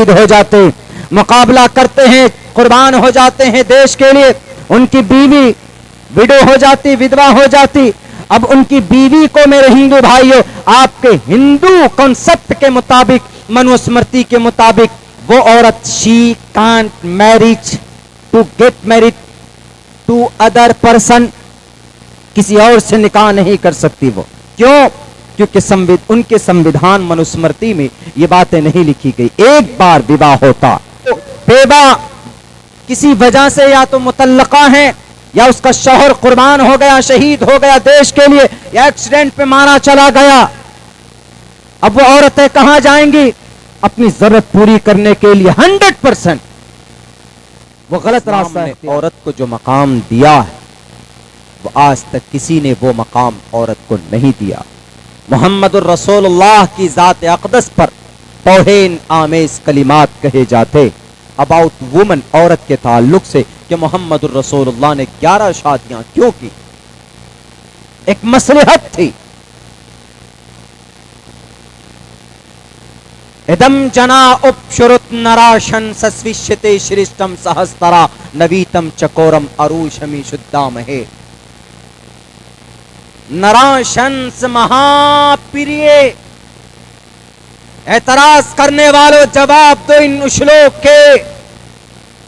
شہید ہو جاتے ہیں، مقابلہ کرتے ہیں، قربان ہو جاتے ہیں دیش کے لیے. ان کی بیوی وڈو ہو جاتی، ودوا ہو جاتی. اب ان کی بیوی کو میرے ہندو بھائیوں آپ کے ہندو کنسپٹ کے مطابق، منوسمرتی کے مطابق، وہ عورت she can't marriage to get married to other person, کسی اور سے نکاح نہیں کر سکتی. وہ کیوں؟ کیونکہ ان کے سمویدھان منوسمرتی میں یہ باتیں نہیں لکھی گئی. ایک بار وواہ ہوتا، بیوہ کسی وجہ سے یا تو مطلقہ ہیں، یا اس کا شوہر قربان ہو گیا، شہید ہو گیا دیش کے لیے، یا ایکسیڈنٹ پہ مارا چلا گیا. اب وہ عورتیں کہاں جائیں گی؟ اپنی ضرورت پوری کرنے کے لیے 100%. وہ غلط راستہ ہے. عورت کو جو مقام دیا ہے وہ آج تک کسی نے وہ مقام عورت کو نہیں دیا. محمد الرسول اللہ کی ذات اقدس پر توہین آمیز کلمات کہے جاتے اباؤٹ وومن، عورت کے تعلق سے، کہ محمد الرسول اللہ نے 11 شادیاں کیوں کی؟ ایک مصلحت تھی. ادم جنا اپشرت نراشن سسوشتے شرشتم سہسترا نویتم چکورم اروشمی شدام ہے. نراشنس مہا پریے، اعتراض کرنے والوں جواب دو ان اشلوک کے.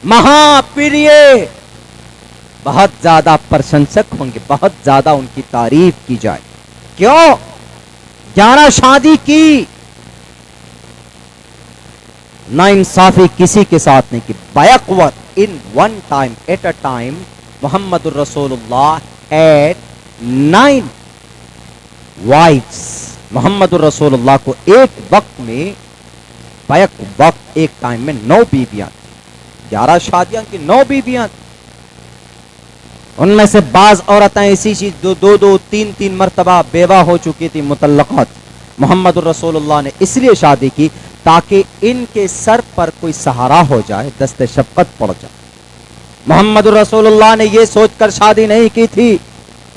مہا پریے، بہت زیادہ پرشنسک ہوں گے، بہت زیادہ ان کی تعریف کی جائے. کیوں 11 شادی کی؟ نا انصافی کسی کے ساتھ نہیں کی. Backward in one time at a time Muhammad الرسول اللہ ایٹ 9 وائفز. محمد الرسول اللہ کو ایک وقت میں، بیک وقت ایک ٹائم میں 9 بیویاں، 11 شادیاں کی 9 بیویاں. ان میں سے بعض عورتیں ایسی چیز دو 3 مرتبہ بیوہ ہو چکی تھی، مطلقات. محمد الرسول اللہ نے اس لیے شادی کی تاکہ ان کے سر پر کوئی سہارا ہو جائے، دست شفقت پڑ جائے. محمد الرسول اللہ نے یہ سوچ کر شادی نہیں کی تھی.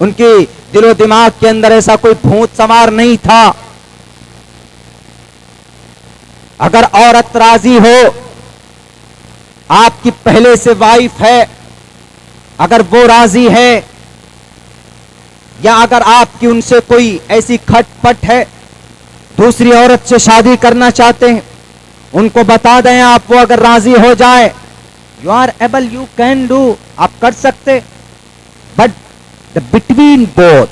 ان کی دل و دماغ کے اندر ایسا کوئی بھوت سوار نہیں تھا. اگر عورت راضی ہو، آپ کی پہلے سے وائف ہے، اگر وہ راضی ہے، یا اگر آپ کی ان سے کوئی ایسی کھٹ پٹ ہے، دوسری عورت سے شادی کرنا چاہتے ہیں، ان کو بتا دیں آپ. وہ اگر راضی ہو جائے، you are able, you can do, آپ کر سکتے. بٹ دا بٹوین بوتھ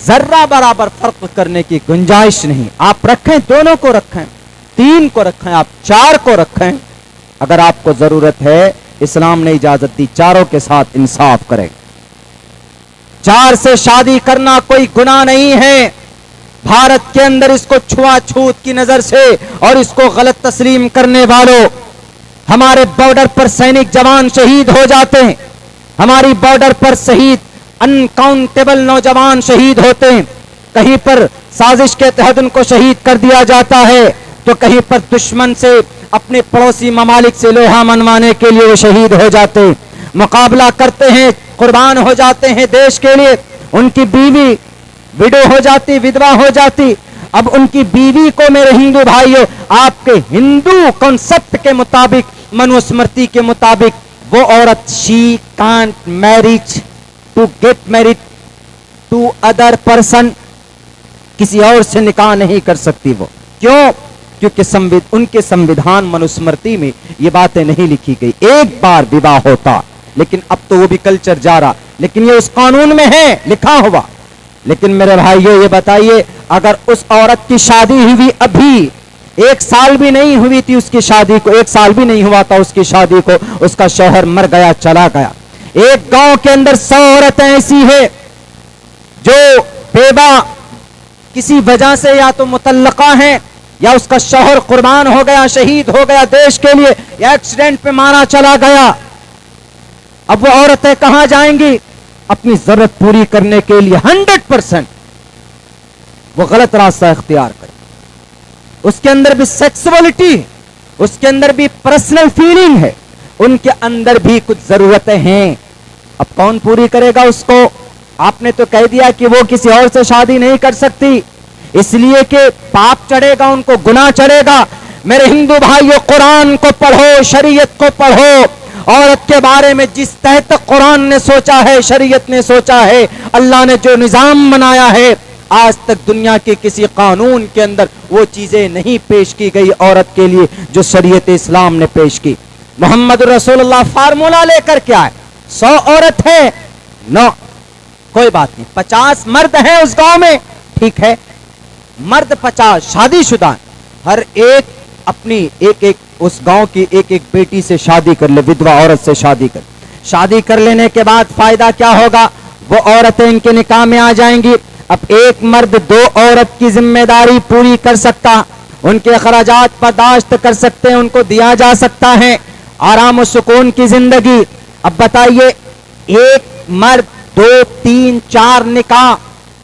ذرہ برابر فرق کرنے کی گنجائش نہیں. آپ رکھیں، دونوں کو رکھیں، 3 کو رکھیں، آپ 4 کو رکھیں. اگر آپ کو ضرورت ہے، اسلام نے اجازت دی 4 کے ساتھ انصاف کریں. 4 سے شادی کرنا کوئی گناہ نہیں ہے. بھارت کے اندر اس کو چھوا چھوت کی نظر سے اور اس کو غلط تسلیم کرنے والوں، ہمارے بارڈر پر سینک جوان شہید ہو جاتے ہیں، ہماری بارڈر پر شہید انکاؤنٹیبل نوجوان شہید ہوتے ہیں. کہیں پر سازش کے تحت ان کو شہید کر دیا جاتا ہے، تو کہیں پر دشمن سے، اپنے پڑوسی ممالک سے لوہا منوانے کے لیے وہ شہید ہو جاتے ہیں. مقابلہ کرتے ہیں، قربان ہو جاتے ہیں دیش کے لیے. ان کی بیوی وڈو ہو جاتی، ودوا ہو جاتی. اب ان کی بیوی کو میرے ہندو بھائیوں آپ کے ہندو کنسپٹ کے مطابق، منوسمرتی کے مطابق، وہ عورت she can't marriage to get married to other person, کسی اور سے نکاح نہیں کر سکتی. وہ کیوں؟ کیونکہ ان کے سمویدھان منوسمرتی میں یہ باتیں نہیں لکھی گئی. ایک بار وواہ ہوتا، لیکن اب تو وہ بھی کلچر جا رہا، لیکن یہ اس قانون میں ہے لکھا ہوا. لیکن میرے بھائیوں یہ بتائیے، اگر اس عورت کی شادی ہوئی، ابھی 1 سال بھی نہیں ہوئی تھی اس کی شادی کو، 1 سال بھی نہیں ہوا تھا اس کی شادی کو، اس کا شوہر مر گیا، چلا گیا. ایک گاؤں کے اندر 100 عورتیں ایسی ہیں جو بیوہ کسی وجہ سے یا تو مطلقہ ہیں، یا اس کا شوہر قربان ہو گیا، شہید ہو گیا دیش کے لیے، یا ایکسیڈنٹ پہ مارا چلا گیا. اب وہ عورتیں کہاں جائیں گی؟ اپنی ضرورت پوری کرنے کے لیے 100% وہ غلط راستہ اختیار کریں. اس کے اندر بھی سیکسولیٹی، اس کے اندر بھی پرسنل فیلنگ ہے، ان کے اندر بھی کچھ ضرورتیں ہیں. اب کون پوری کرے گا اس کو؟ آپ نے تو کہہ دیا کہ وہ کسی اور سے شادی نہیں کر سکتی. اس لیے کہ پاپ چڑھے گا، ان کو گناہ چڑھے گا۔ میرے ہندو بھائیوں، قرآن کو پڑھو، شریعت کو پڑھو۔ عورت کے بارے میں جس تحت قرآن نے سوچا ہے، شریعت نے سوچا ہے، اللہ نے جو نظام بنایا ہے، آج تک دنیا کے کسی قانون کے اندر وہ چیزیں نہیں پیش کی گئی عورت کے لیے جو شریعت اسلام نے پیش کی۔ محمد رسول اللہ فارمولہ لے کر کے آئے، 100 عورت ہے، نو کوئی بات نہیں، 50 مرد ہیں اس گاؤں میں، ٹھیک ہے، مرد 50 شادی شدہ ہیں، ہر ایک اپنی ایک اس گاؤں کی ایک بیٹی سے شادی کر لے، ودوا عورت سے شادی کر، شادی کر لینے کے بعد فائدہ کیا ہوگا؟ وہ عورتیں ان کے نکاح میں آ جائیں گی۔ اب ایک مرد 2 عورت کی ذمہ داری پوری کر سکتا، ان کے اخراجات برداشت کر سکتے ہیں، ان کو دیا جا سکتا ہے آرام و سکون کی زندگی۔ اب بتائیے، ایک مرد 2 3 4 نکاح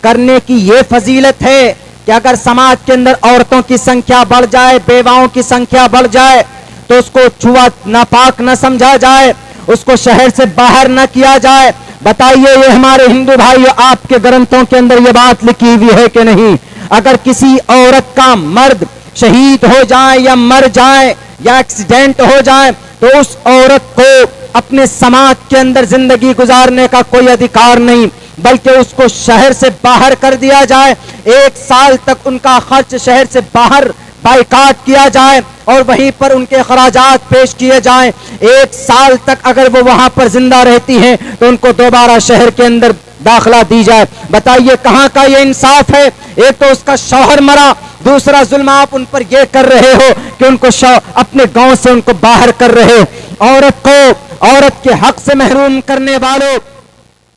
کرنے کی یہ فضیلت ہے کہ اگر سماج کے اندر عورتوں کی سنکھیا بڑھ جائے، بیواؤں کی سنکھیا بڑھ جائے، تو اس کو چھوا ناپاک نہ سمجھا جائے، اس کو شہر سے باہر نہ کیا جائے۔ بتائیے، یہ ہمارے ہندو بھائیوں، آپ کے گرنتھوں کے اندر یہ بات لکھی ہوئی ہے کہ نہیں؟ اگر کسی عورت کا مرد شہید ہو جائے یا مر جائے یا ایکسیڈنٹ ہو جائے تو اس عورت کو اپنے سماج کے اندر زندگی گزارنے کا کوئی ادھیکار نہیں، بلکہ اس کو شہر سے باہر کر دیا جائے، 1 سال تک ان کا خرچ شہر سے باہر بائیکاٹ کیا جائے اور وہیں پر ان کے اخراجات پیش کیے جائیں۔ 1 سال تک اگر وہ وہاں پر زندہ رہتی ہیں تو ان کو دوبارہ شہر کے اندر داخلہ دی جائے۔ بتائیے کہاں کا یہ انصاف ہے؟ ایک تو اس کا شوہر مرا، دوسرا ظلم آپ ان پر یہ کر رہے ہو کہ ان کو اپنے گاؤں سے ان کو باہر کر رہے۔ عورت کو عورت کے حق سے محروم کرنے والوں،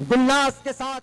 گلاس کے ساتھ